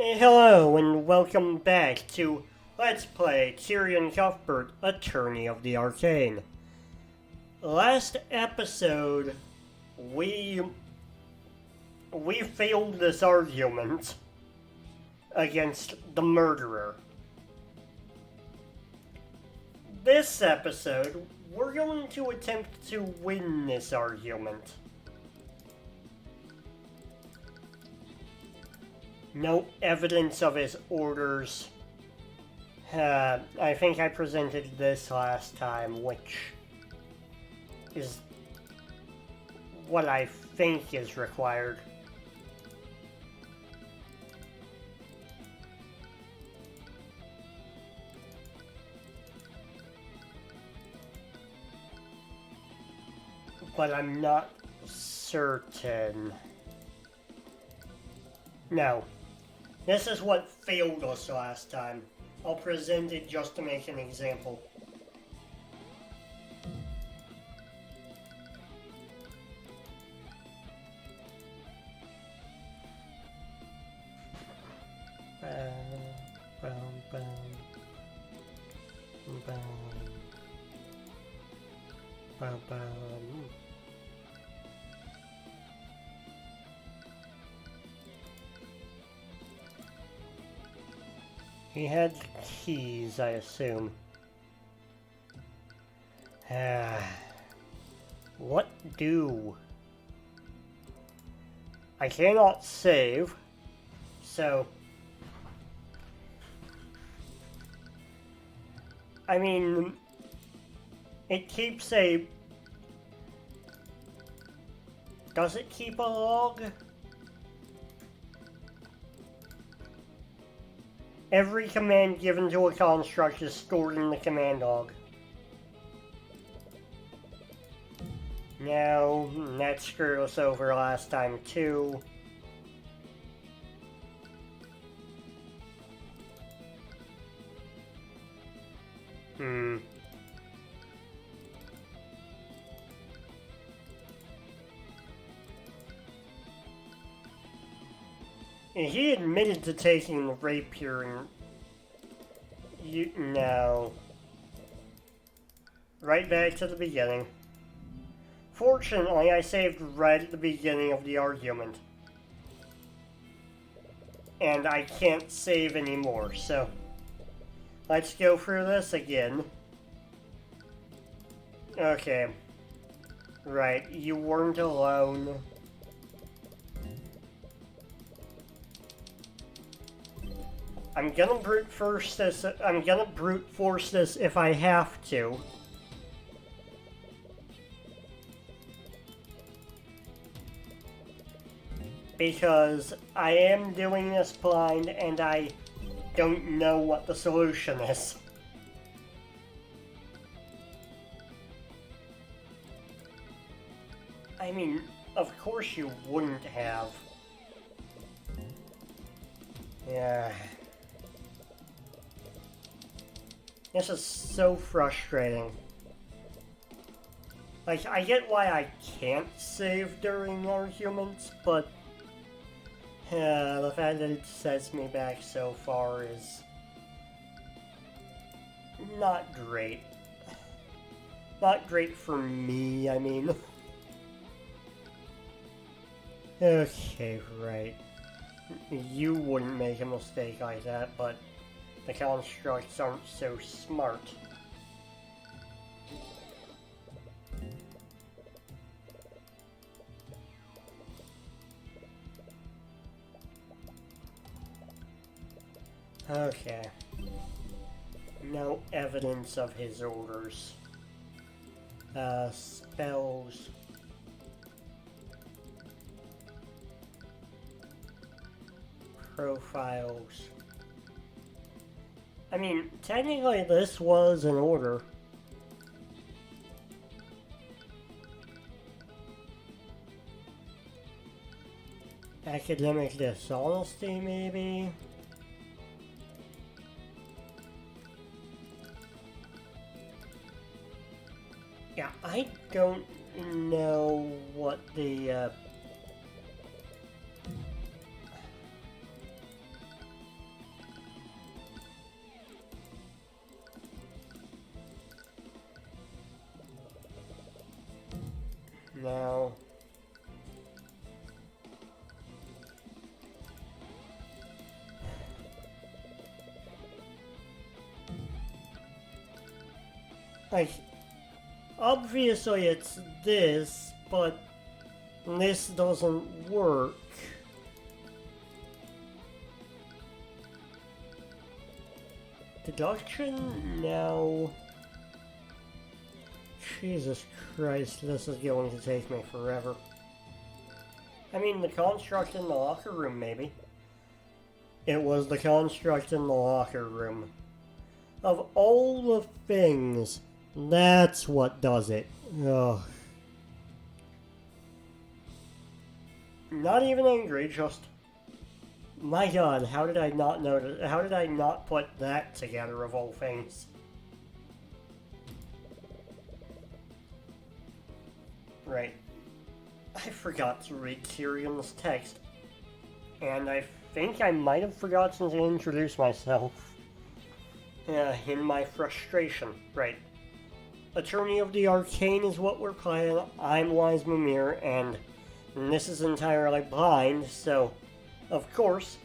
Hello and welcome back to Let's Play Tyrion Cuthbert, Attorney of the Arcane. Last episode, we failed this argument against the murderer. This episode, we're going to attempt to win this argument. No evidence of his orders. I think I presented this last time, which is what I think is required. But I'm not certain. No. This is what failed us last time. I'll present it just to make an example. He had keys, I assume. What do? I cannot save, so... I mean, it keeps a... Does it keep a log? Every command given to a construct is stored in the command log. No, that screwed us over last time too. He admitted to taking the rapier and... No. Right back to the beginning. Fortunately, I saved right at the beginning of the argument. And I can't save anymore, so... Let's go through this again. Okay. Right, you weren't alone. I'm gonna brute force this if I have to. Because I am doing this blind and I don't know what the solution is. I mean, of course you wouldn't have. Yeah. This is so frustrating. Like, I get why I can't save during arguments, but... the fact that it sets me back so far is... not great. Not great for me, I mean. Okay, right. You wouldn't make a mistake like that, but... the constructs aren't so smart. Okay. No evidence of his orders. Spells. Profiles. I mean, technically this was an order. Academic dishonesty, maybe? Yeah, I don't know what the, Like, obviously it's this, but this doesn't work. Deduction? No. Jesus Christ, this is going to take me forever. I mean, the construct in the locker room, maybe. It was the construct in the locker room. Of all the things, that's what does it. Ugh. Not even angry, just... My god, how did I not notice? How did I not put that together of all things? Right. I forgot to read Tyrion's text. And I think I might have forgotten to introduce myself. In my frustration. Right. Attorney of the Arcane is what we're playing. I'm Wisemimir, and this is entirely blind, so... Of course,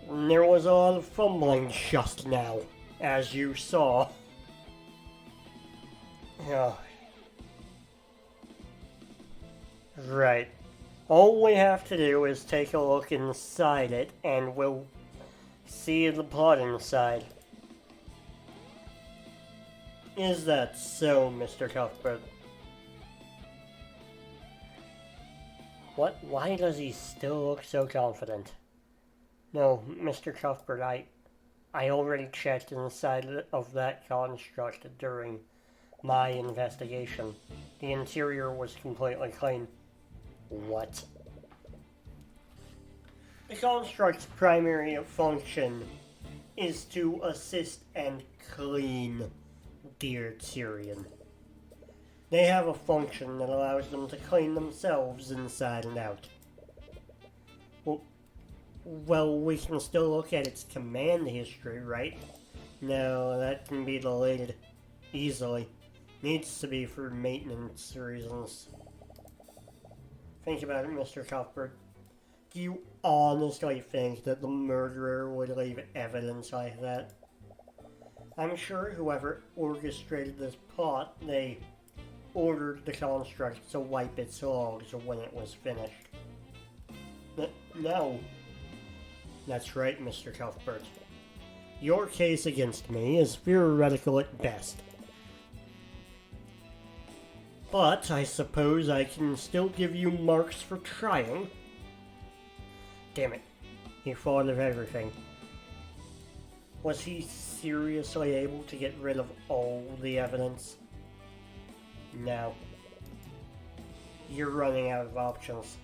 there was a lot of fumbling just now, as you saw. Right. All we have to do is take a look inside it, and we'll see the plot inside. Is that so, Mr. Cuthbert? What? Why does he still look so confident? No, Mr. Cuthbert, I already checked inside of that construct during my investigation. The interior was completely clean. What? The construct's primary function is to assist and clean, dear Tyrion. They have a function that allows them to clean themselves inside and out. Well, we can still look at its command history, right? No, that can be deleted easily. Needs to be for maintenance reasons. Think about it, Mr. Cuthbert. Do you honestly think that the murderer would leave evidence like that? I'm sure whoever orchestrated this plot, they ordered the construct to wipe its logs when it was finished. No. That's right, Mr. Cuthbert. Your case against me is theoretical at best. But I suppose I can still give you marks for trying. Damn it. He thought of everything. Was he seriously able to get rid of all the evidence? No. You're running out of options,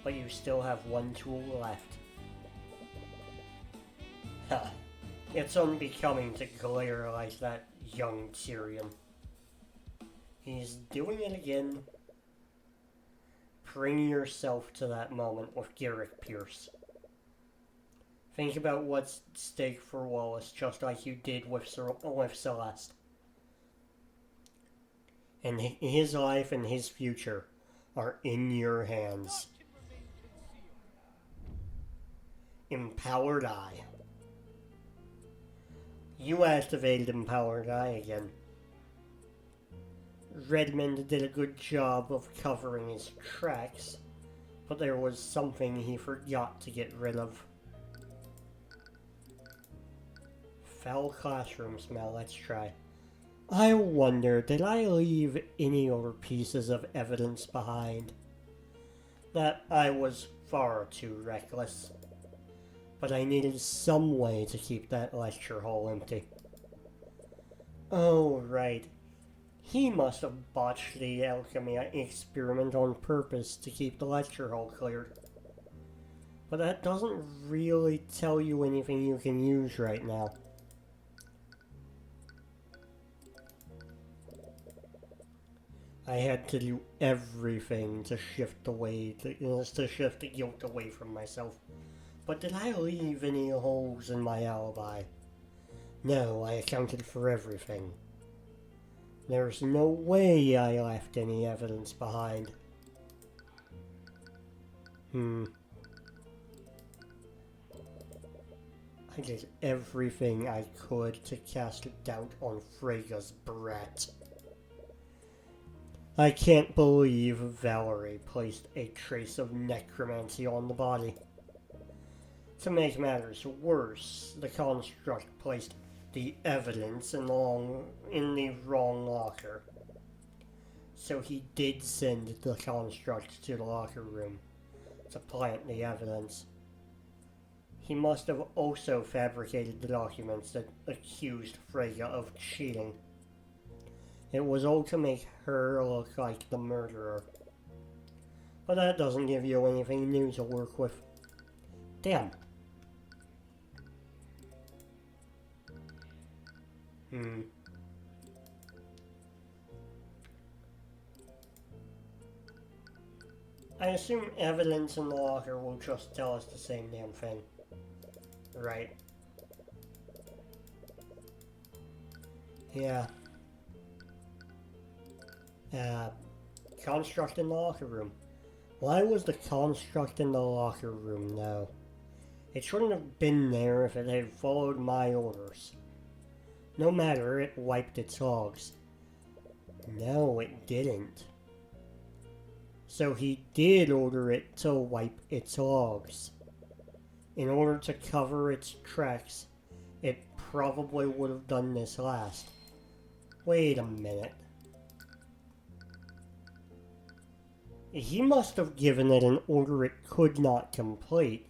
but you still have one tool left. Huh. It's unbecoming to glare like that, young Tyrion. He's doing it again. Bring yourself to that moment with Garrick Pierce. Think about what's at stake for Wallace, just like you did with Celeste. And his life and his future are in your hands. Empowered Eye. You activated Empowered Eye again. Redmond did a good job of covering his tracks, but there was something he forgot to get rid of. Foul classroom smell, let's try. I wonder, did I leave any other pieces of evidence behind? That I was far too reckless. But I needed some way to keep that lecture hall empty. Oh, right. He must have botched the alchemy experiment on purpose to keep the lecture hall cleared. But that doesn't really tell you anything you can use right now. I had to do everything to shift the guilt away from myself. But did I leave any holes in my alibi? No, I accounted for everything. There's no way I left any evidence behind. I did everything I could to cast doubt on Freya's brat. I can't believe Valerie placed a trace of necromancy on the body. To make matters worse, the construct placed the evidence in the wrong locker. So he did send the construct to the locker room to plant the evidence. He must have also fabricated the documents that accused Freya of cheating. It was all to make her look like the murderer. But that doesn't give you anything new to work with. Damn. I assume evidence in the locker will just tell us the same damn thing. Right. Yeah. Construct in the locker room. Why was the construct in the locker room, though? It shouldn't have been there if it had followed my orders. No matter, it wiped its logs. No, it didn't. So he did order it to wipe its logs. In order to cover its tracks, it probably would have done this last. Wait a minute. He must have given it an order it could not complete,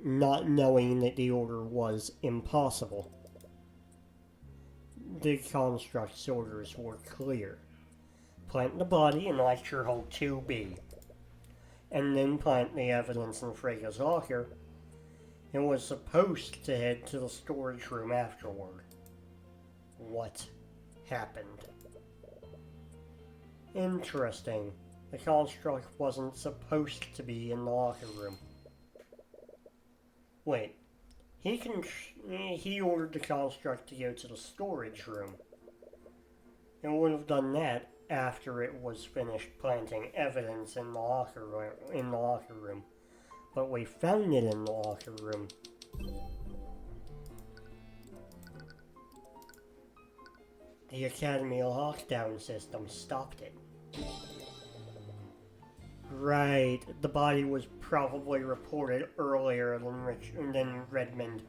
not knowing that the order was impossible. The construct's orders were clear. Plant the body in lecture hall 2B, and then plant the evidence in Freya's locker. It was supposed to head to the storage room afterward. What happened? Interesting. The construct wasn't supposed to be in the locker room. Wait. He ordered the construct to go to the storage room. It would have done that after it was finished planting evidence in the locker room. But we found it in the locker room. The Academy lockdown system stopped it. Right, the body was probably reported earlier than Redmond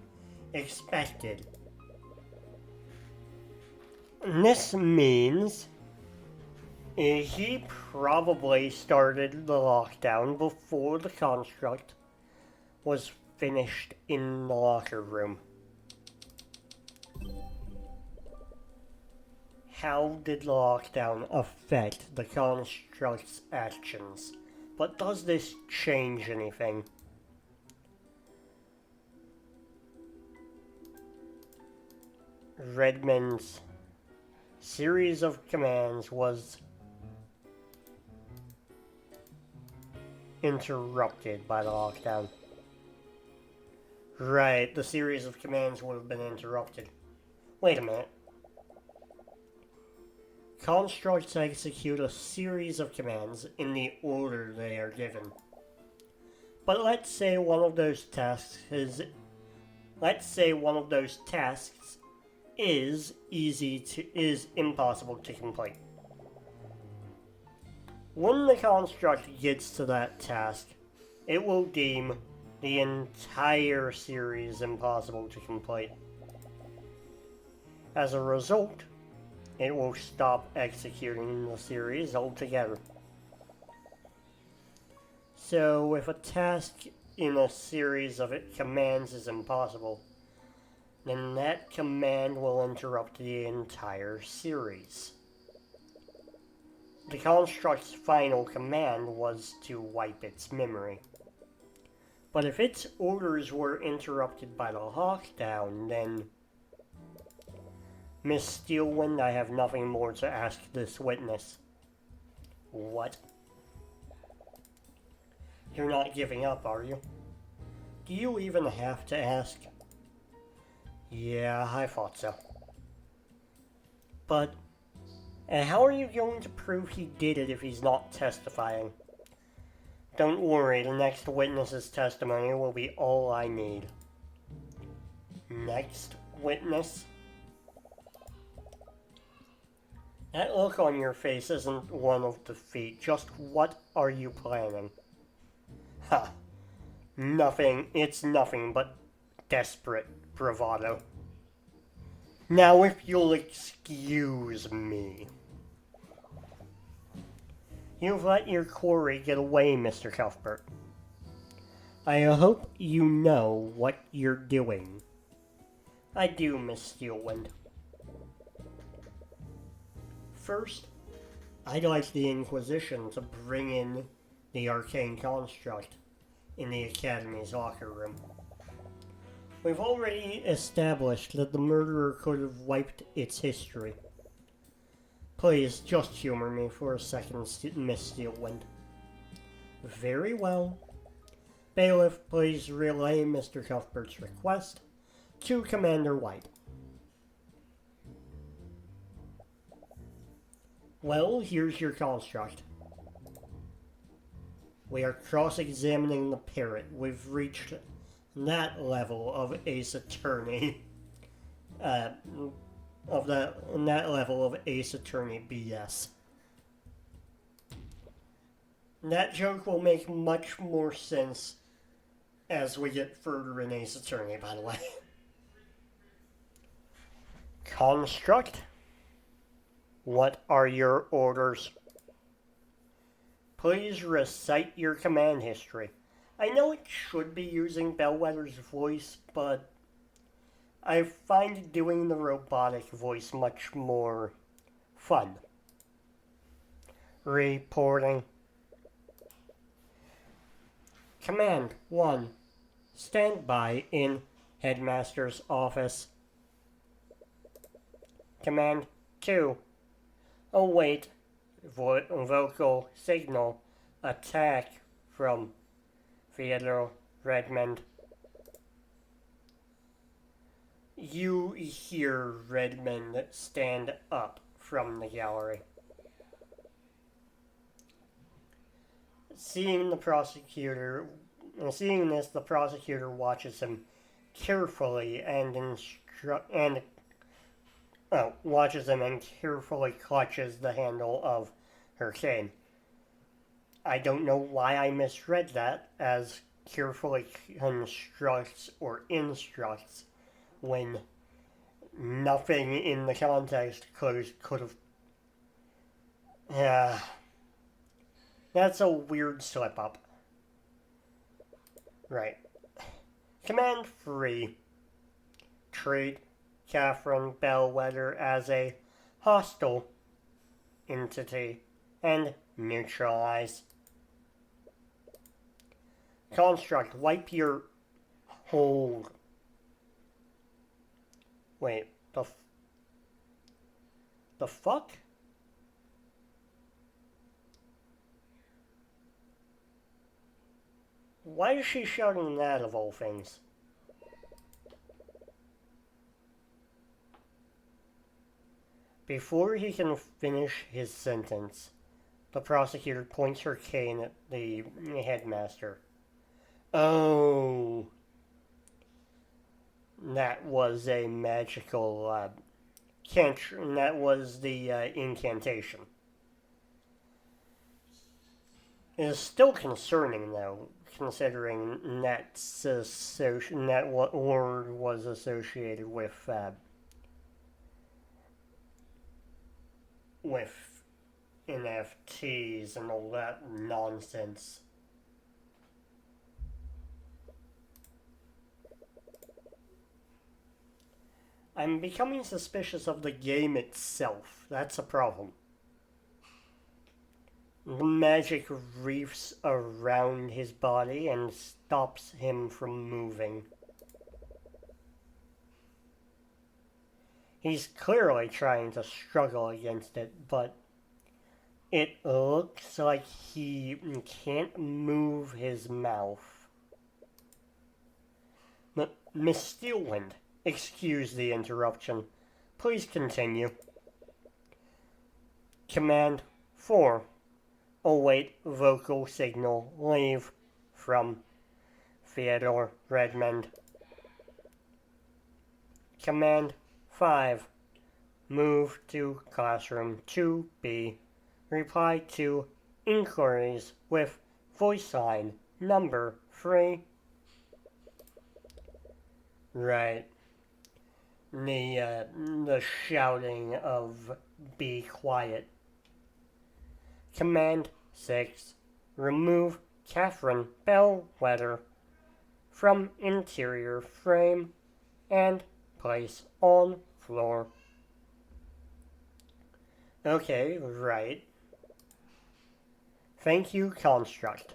expected. And this means he probably started the lockdown before the construct was finished in the locker room. How did the lockdown affect the construct's actions? But does this change anything? Redmond's series of commands was interrupted by the lockdown. Right, the series of commands would have been interrupted. Wait a minute. Constructs execute a series of commands in the order they are given. But let's say one of those tasks is impossible to complete. When the construct gets to that task, it will deem the entire series impossible to complete. As a result, it will stop executing the series altogether. So if a task in a series of commands is impossible, then that command will interrupt the entire series. The construct's final command was to wipe its memory. But if its orders were interrupted by the lockdown, then Miss Steelwind, I have nothing more to ask this witness. What? You're not giving up, are you? Do you even have to ask? Yeah, I thought so. But, how are you going to prove he did it if he's not testifying? Don't worry, the next witness's testimony will be all I need. Next witness. That look on your face isn't one of defeat. Just what are you planning? Ha. Nothing. It's nothing but desperate bravado. Now if you'll excuse me. You've let your quarry get away, Mr. Cuthbert. I hope you know what you're doing. I do, Miss Steelwind. First, I'd like the Inquisition to bring in the Arcane construct in the Academy's locker room. We've already established that the murderer could have wiped its history. Please, just humor me for a second, Miss Steelwind. Very well. Bailiff, please relay Mr. Cuthbert's request to Commander White. Well, here's your construct. We are cross-examining the parrot. We've reached that level of Ace Attorney. That level of Ace Attorney BS. That joke will make much more sense as we get further in Ace Attorney, by the way. Construct? What are your orders? Please recite your command history. I know it should be using Bellwether's voice, but I find doing the robotic voice much more fun. Reporting. Command 1. Stand by in Headmaster's office. Command 2. Await vocal signal attack from Theodore Redmond. You hear Redmond stand up from the gallery. Seeing this, the prosecutor watches him carefully and carefully clutches the handle of her cane. I don't know why I misread that as carefully constructs or instructs when nothing in the context could have. That's a weird slip up. Right. Command 3. Treat Catherine Bellwether as a hostile entity and neutralize. Construct, wipe your hold. Wait, the fuck? Why is she shouting that of all things? Before he can finish his sentence, the prosecutor points her cane at the headmaster. Oh, that was a magical, that was the incantation. It is still concerning, though, considering that word was associated with NFTs and all that nonsense. I'm becoming suspicious of the game itself. That's a problem. The magic reefs around his body and stops him from moving. He's clearly trying to struggle against it, but it looks like he can't move his mouth. Miss Steelwind, excuse the interruption. Please continue. Command 4. Await vocal signal leave from Theodore Redmond. Command 5. Move to classroom 2B. Reply to inquiries with voice sign number 3. Right. The shouting of be quiet. Command 6. Remove Catherine Bellwether from interior frame and place on floor. Okay, right. Thank you, Construct.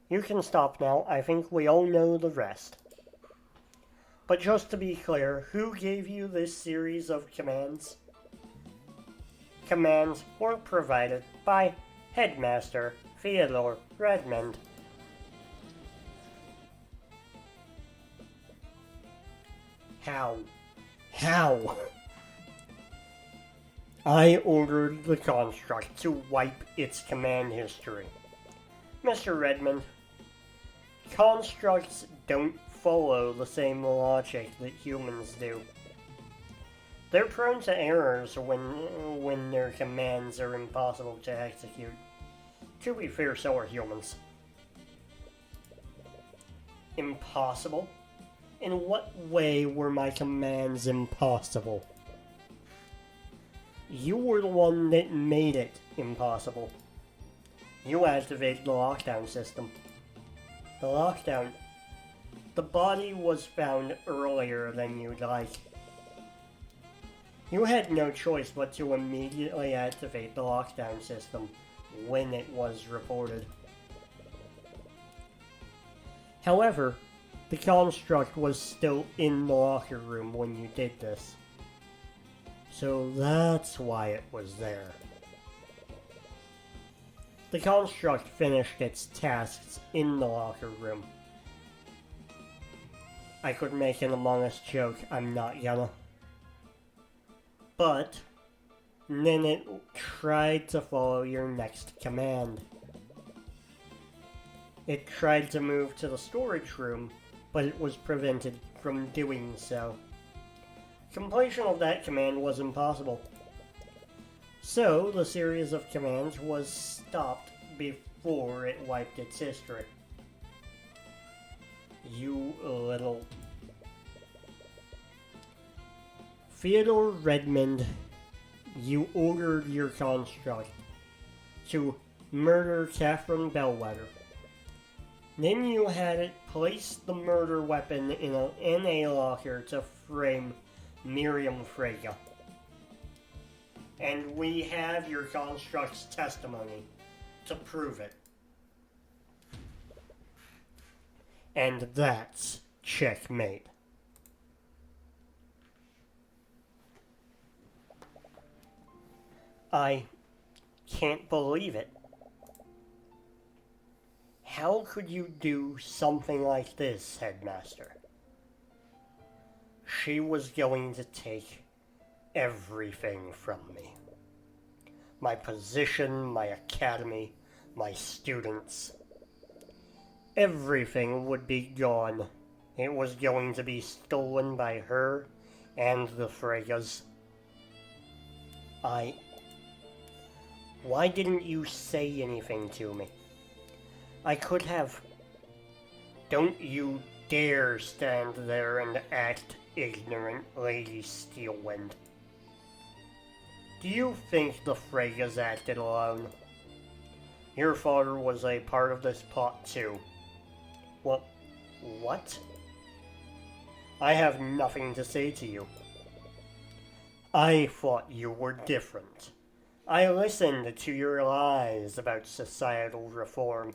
You can stop now. I think we all know the rest. But just to be clear, who gave you this series of commands? Commands were provided by Headmaster Theodore Redmond. How? I ordered the Construct to wipe its command history. Mr. Redmond, constructs don't follow the same logic that humans do. They're prone to errors when their commands are impossible to execute. To be fair, so are humans. Impossible? In what way were my commands impossible? You were the one that made it impossible. You activated the lockdown system. The body was found earlier than you'd like. You had no choice but to immediately activate the lockdown system when it was reported. However, the construct was still in the locker room when you did this. So that's why it was there. The construct finished its tasks in the locker room. I could make an Among Us joke, I'm not gonna. But then it tried to follow your next command. It tried to move to the storage room, but it was prevented from doing so. Completion of that command was impossible. So, the series of commands was stopped before it wiped its history. You little... Theodore Redmond, you ordered your construct to murder Catherine Bellwether. Then you had it place the murder weapon in a locker to frame Miriam Frege. And we have your construct's testimony to prove it. And that's checkmate. I can't believe it. How could you do something like this, Headmaster? She was going to take everything from me. My position, my academy, my students. Everything would be gone. It was going to be stolen by her and the Freges. Why didn't you say anything to me? I could have. Don't you dare stand there and act ignorant, Lady Steelwind. Do you think the Freges acted alone? Your father was a part of this plot too. What? I have nothing to say to you. I thought you were different. I listened to your lies about societal reform.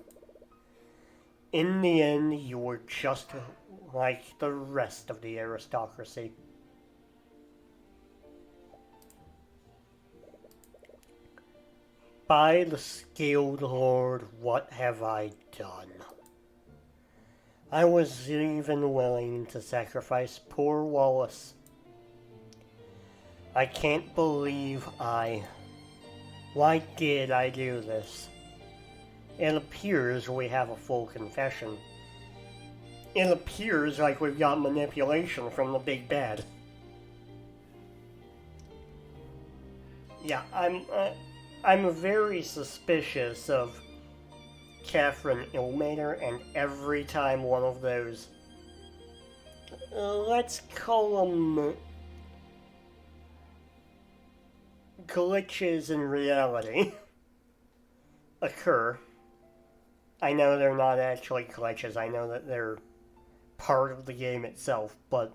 In the end, you were just like the rest of the aristocracy. By the Scaled Lord, what have I done? I was even willing to sacrifice poor Wallace. I can't believe Why did I do this? It appears we have a full confession. It appears like we've got manipulation from the big bad. Yeah, I'm very suspicious of Catherine Ilmater, and every time one of those, let's call them glitches in reality, occur. I know they're not actually glitches, I know that they're part of the game itself, but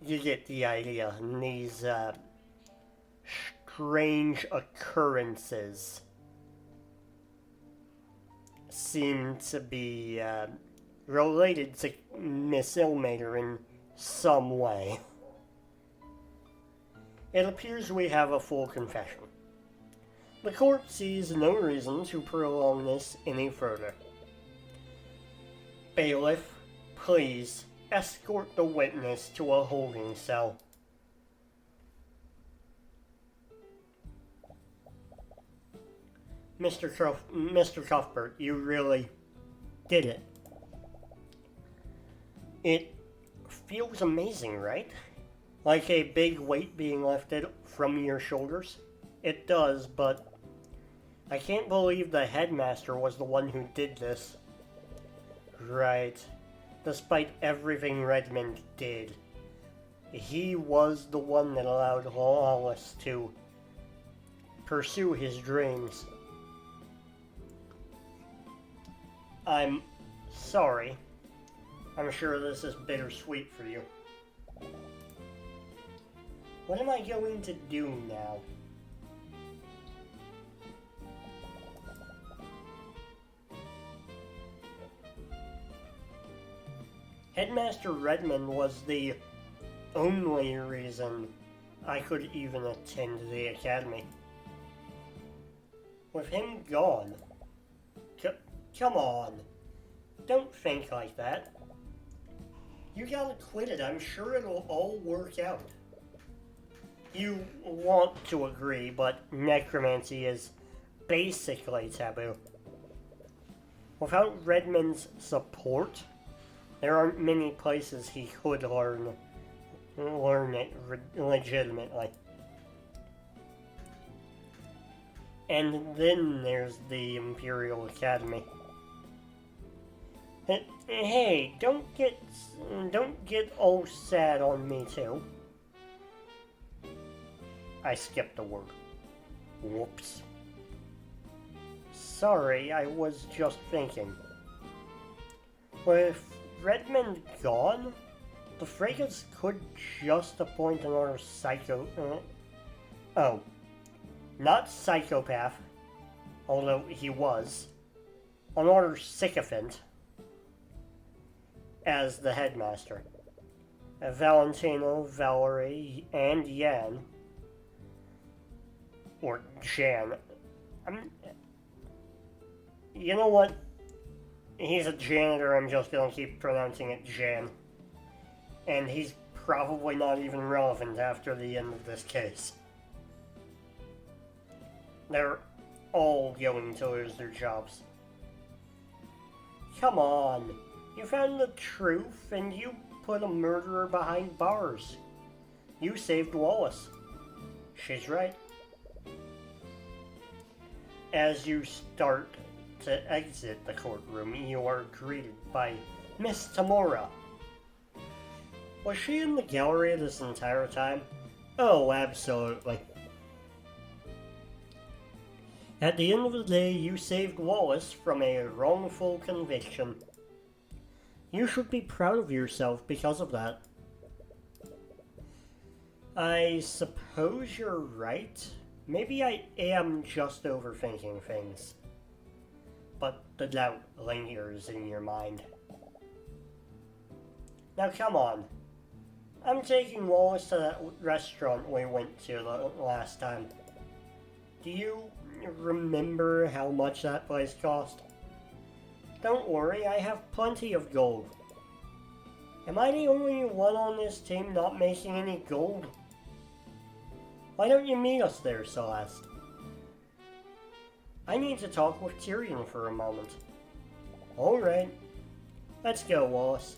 you get the idea. And these strange occurrences seem to be related to Miss Ilmater in some way. It appears we have a full confession. The court sees no reason to prolong this any further. Bailiff, please escort the witness to a holding cell. Mr. Cuthbert, you really did it. It feels amazing, right? Like a big weight being lifted from your shoulders? It does, but I can't believe the headmaster was the one who did this. Right. Despite everything Redmond did, he was the one that allowed Lawless to pursue his dreams. I'm sorry. I'm sure this is bittersweet for you. What am I going to do now? Headmaster Redmond was the only reason I could even attend the academy. With him gone, come on, don't think like that. You got acquitted, I'm sure it'll all work out. You want to agree, but necromancy is basically taboo. Without Redmond's support, there aren't many places he could learn it legitimately. And then there's the Imperial Academy. Hey, don't get all sad on me too. I skipped a word. Whoops. Sorry, I was just thinking. With Redmond gone, the Fregas could just appoint another not psychopath, although he was, another sycophant as the headmaster. Valentino, Valerie, and Jan, or Jan. You know what? He's a janitor, I'm just gonna keep pronouncing it Jan. And he's probably not even relevant after the end of this case. They're all going to lose their jobs. Come on, you found the truth and you put a murderer behind bars. You saved Wallace. She's right. As you start to exit the courtroom, you are greeted by Miss Tamora. Was she in the gallery this entire time? Oh, absolutely. At the end of the day, you saved Wallace from a wrongful conviction. You should be proud of yourself because of that. I suppose you're right. Maybe I am just overthinking things. But the doubt lingers in your mind. Now come on. I'm taking Wallace to that restaurant we went to the last time. Do you remember how much that place cost? Don't worry, I have plenty of gold. Am I the only one on this team not making any gold? Why don't you meet us there, Celeste? I need to talk with Tyrion for a moment. Alright. Let's go, Wallace.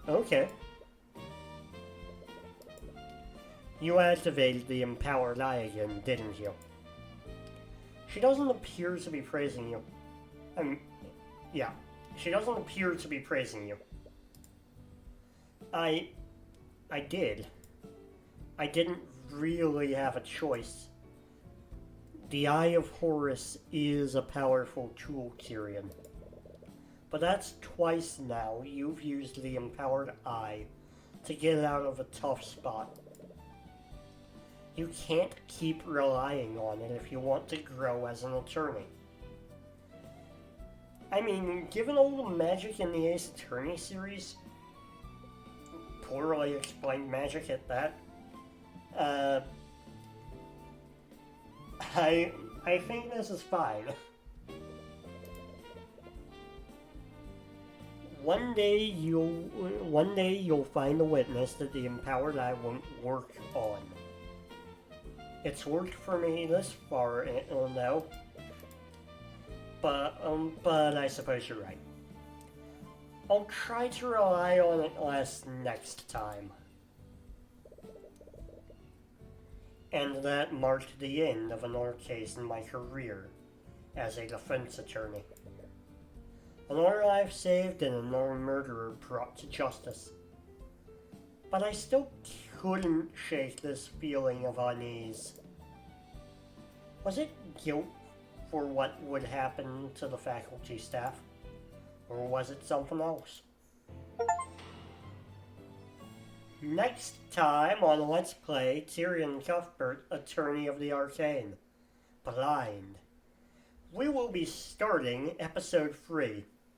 Okay. You activated the empowered eye again, didn't you? She doesn't appear to be praising you. Yeah. She doesn't appear to be praising you. I did. I didn't really have a choice. The Eye of Horus is a powerful tool, Tyrion. But that's twice now you've used the empowered eye to get out of a tough spot. You can't keep relying on it if you want to grow as an attorney. I mean, given all the magic in the Ace Attorney series, poorly explained magic at that, I think this is fine. One day you'll find a witness that the empowered eye won't work on. It's worked for me this far, no. But I suppose you're right. I'll try to rely on it less next time. And that marked the end of another case in my career as a defense attorney. Another life saved and another murderer brought to justice. But I still couldn't shake this feeling of unease. Was it guilt for what would happen to the faculty staff? Or was it something else? Next time on Let's Play Tyrion Cuthbert, Attorney of the Arcane. Blind. We will be starting Episode 3.